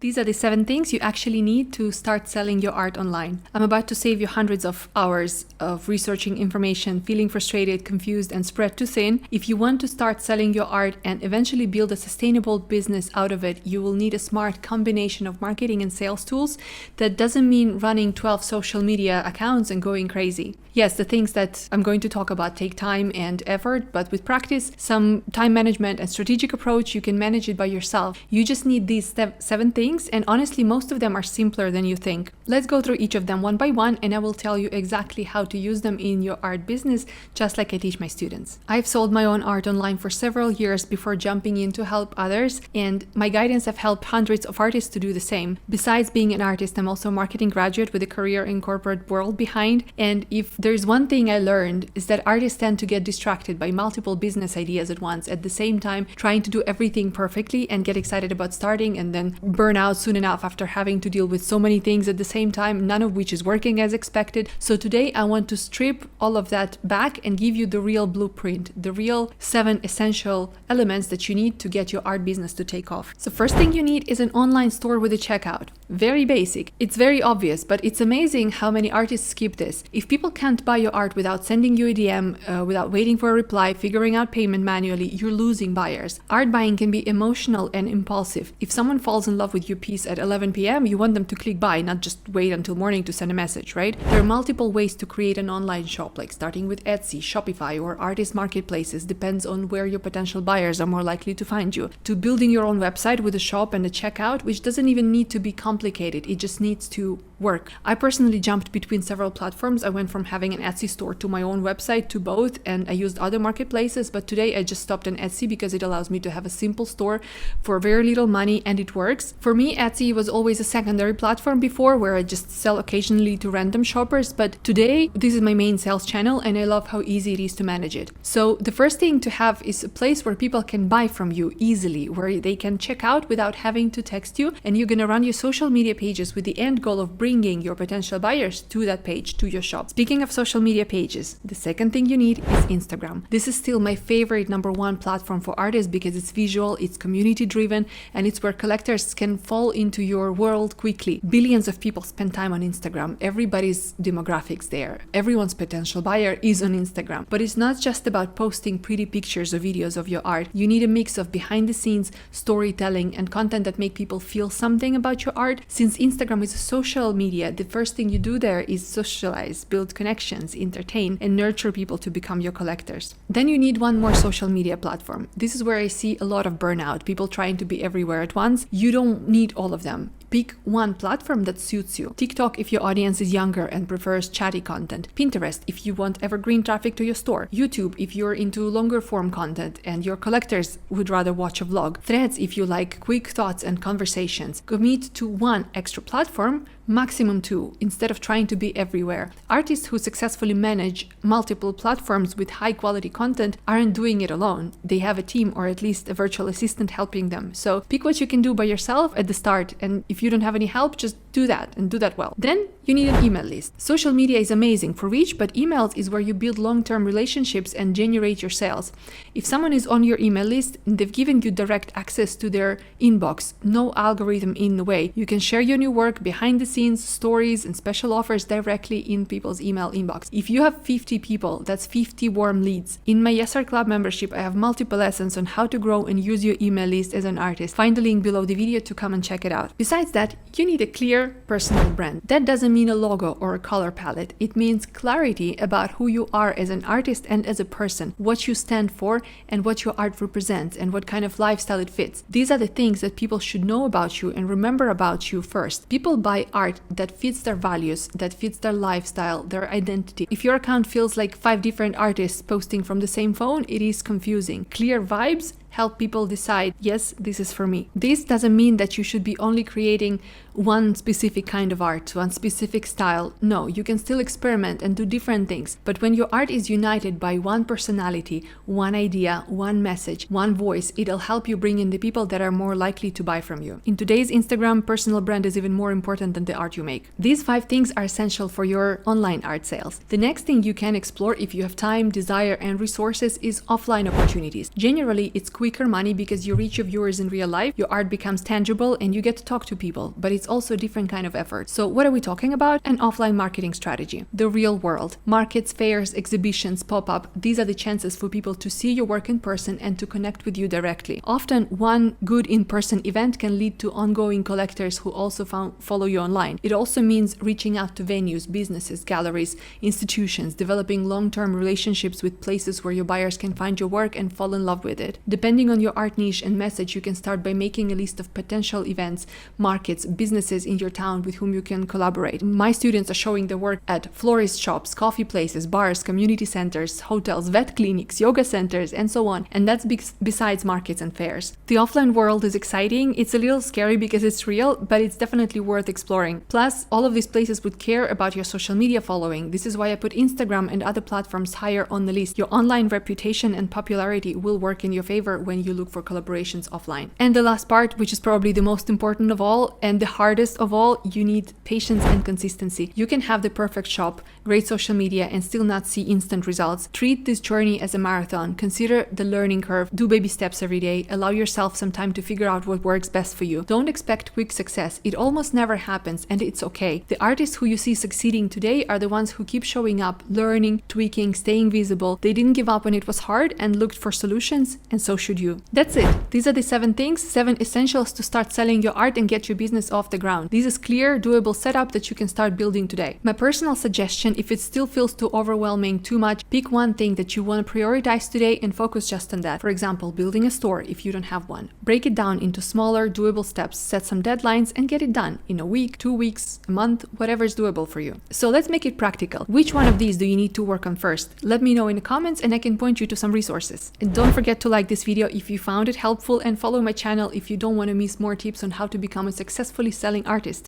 These are the 7 things you actually need to start selling your art online. I'm about to save you hundreds of hours of researching information, feeling frustrated, confused, and spread too thin. If you want to start selling your art and eventually build a sustainable business out of it, you will need a smart combination of marketing and sales tools. That doesn't mean running 12 social media accounts and going crazy. Yes, the things that I'm going to talk about take time and effort, but with practice, some time management and strategic approach, you can manage it by yourself. You just need these 7 things. And honestly, most of them are simpler than you think. Let's go through each of them one by one, and I will tell you exactly how to use them in your art business, just like I teach my students. I've sold my own art online for several years before jumping in to help others, and my guidance have helped hundreds of artists to do the same. Besides being an artist, I'm also a marketing graduate with a career in corporate world behind, and if there's one thing I learned is that artists tend to get distracted by multiple business ideas at once, at the same time trying to do everything perfectly and get excited about starting and then burn out soon enough after having to deal with so many things at the same time, none of which is working as expected. So today I want to strip all of that back and give you the real blueprint, the real 7 essential elements that you need to get your art business to take off. So first thing you need is an online store with a checkout. Very basic. It's very obvious, but it's amazing how many artists skip this. If people can't buy your art without sending you a DM, without waiting for a reply, figuring out payment manually, you're losing buyers. Art buying can be emotional and impulsive. If someone falls in love with your piece at 11 p.m., you want them to click buy, not just wait until morning to send a message, right? There are multiple ways to create an online shop, like starting with Etsy, Shopify, or artist marketplaces, depends on where your potential buyers are more likely to find you, to building your own website with a shop and a checkout, which doesn't even need to be complicated, it just needs to work. I personally jumped between several platforms. I went from having an Etsy store to my own website to both, and I used other marketplaces, but today I just stopped on Etsy because it allows me to have a simple store for very little money and it works. For me, Etsy was always a secondary platform before, where I just sell occasionally to random shoppers, but today this is my main sales channel and I love how easy it is to manage it. So the first thing to have is a place where people can buy from you easily, where they can check out without having to text you, and you're gonna run your social media pages with the end goal of bringing your potential buyers to that page, to your shop. Speaking of social media pages, the second thing you need is Instagram. This is still my favorite number 1 platform for artists because it's visual, it's community driven, and it's where collectors can fall into your world quickly. Billions of people spend time on Instagram. Everybody's demographics there. Everyone's potential buyer is on Instagram. But it's not just about posting pretty pictures or videos of your art. You need a mix of behind the scenes storytelling and content that make people feel something about your art. Since Instagram is a social media, the first thing you do there is socialize, build connections, entertain, and nurture people to become your collectors. Then you need one more social media platform. This is where I see a lot of burnout, people trying to be everywhere at once. You don't need all of them. Pick one platform that suits you. TikTok if your audience is younger and prefers chatty content. Pinterest if you want evergreen traffic to your store. YouTube if you're into longer form content and your collectors would rather watch a vlog. Threads if you like quick thoughts and conversations. Commit to one extra platform, maximum 2, instead of trying to be everywhere. Artists who successfully manage multiple platforms with high quality content aren't doing it alone. They have a team or at least a virtual assistant helping them. So pick what you can do by yourself at the start, and if you don't have any help, just do that and do that well. Then you need an email list. Social media is amazing for reach, but emails is where you build long-term relationships and generate your sales. If someone is on your email list and they've given you direct access to their inbox, no algorithm in the way, you can share your new work behind the scenes, stories and special offers directly in people's email inbox. If you have 50 people, that's 50 warm leads. In my YesArt Club membership, I have multiple lessons on how to grow and use your email list as an artist. Find the link below the video to come and check it out. Besides that, you need a clear personal brand. That doesn't mean a logo or a color palette. It means clarity about who you are as an artist and as a person, what you stand for and what your art represents and what kind of lifestyle it fits. These are the things that people should know about you and remember about you first. People buy art that fits their values, that fits their lifestyle, their identity. If your account feels like 5 different artists posting from the same phone, it is confusing. Clear vibes help people decide, yes, this is for me. This doesn't mean that you should be only creating one specific kind of art, one specific style. No, you can still experiment and do different things. But when your art is united by one personality, one idea, one message, one voice, it'll help you bring in the people that are more likely to buy from you. In today's Instagram, personal brand is even more important than the art you make. These 5 things are essential for your online art sales. The next thing you can explore if you have time, desire, and resources is offline opportunities. Generally, it's quicker money because you reach your viewers in real life, your art becomes tangible, and you get to talk to people, but it's also a different kind of effort. So what are we talking about? An offline marketing strategy. The real world. Markets, fairs, exhibitions, pop-up. These are the chances for people to see your work in person and to connect with you directly. Often one good in-person event can lead to ongoing collectors who also follow you online. It also means reaching out to venues, businesses, galleries, institutions, developing long-term relationships with places where your buyers can find your work and fall in love with it. Depending on your art niche and message, you can start by making a list of potential events, markets, businesses in your town with whom you can collaborate. My students are showing their work at florist shops, coffee places, bars, community centers, hotels, vet clinics, yoga centers, and so on. And that's besides markets and fairs. The offline world is exciting. It's a little scary because it's real, but it's definitely worth exploring. Plus, all of these places would care about your social media following. This is why I put Instagram and other platforms higher on the list. Your online reputation and popularity will work in your favor when you look for collaborations offline. And the last part, which is probably the most important of all and the hardest of all, you need patience and consistency. You can have the perfect shop, great social media, and still not see instant results. Treat this journey as a marathon. Consider the learning curve. Do baby steps every day. Allow yourself some time to figure out what works best for you. Don't expect quick success. It almost never happens, and it's okay. The artists who you see succeeding today are the ones who keep showing up, learning, tweaking, staying visible. They didn't give up when it was hard and looked for solutions, and so should you. That's it. These are the 7 things, 7 essentials to start selling your art and get your business off the ground. This is clear, doable setup that you can start building today. My personal suggestion, if it still feels too overwhelming, too much, pick one thing that you want to prioritize today and focus just on that. For example, building a store if you don't have one. Break it down into smaller, doable steps, set some deadlines, and get it done in a week, 2 weeks, a month, whatever is doable for you. So let's make it practical. Which one of these do you need to work on first? Let me know in the comments and I can point you to some resources. And don't forget to like this video if you found it helpful and follow my channel if you don't want to miss more tips on how to become a successfully selling artist.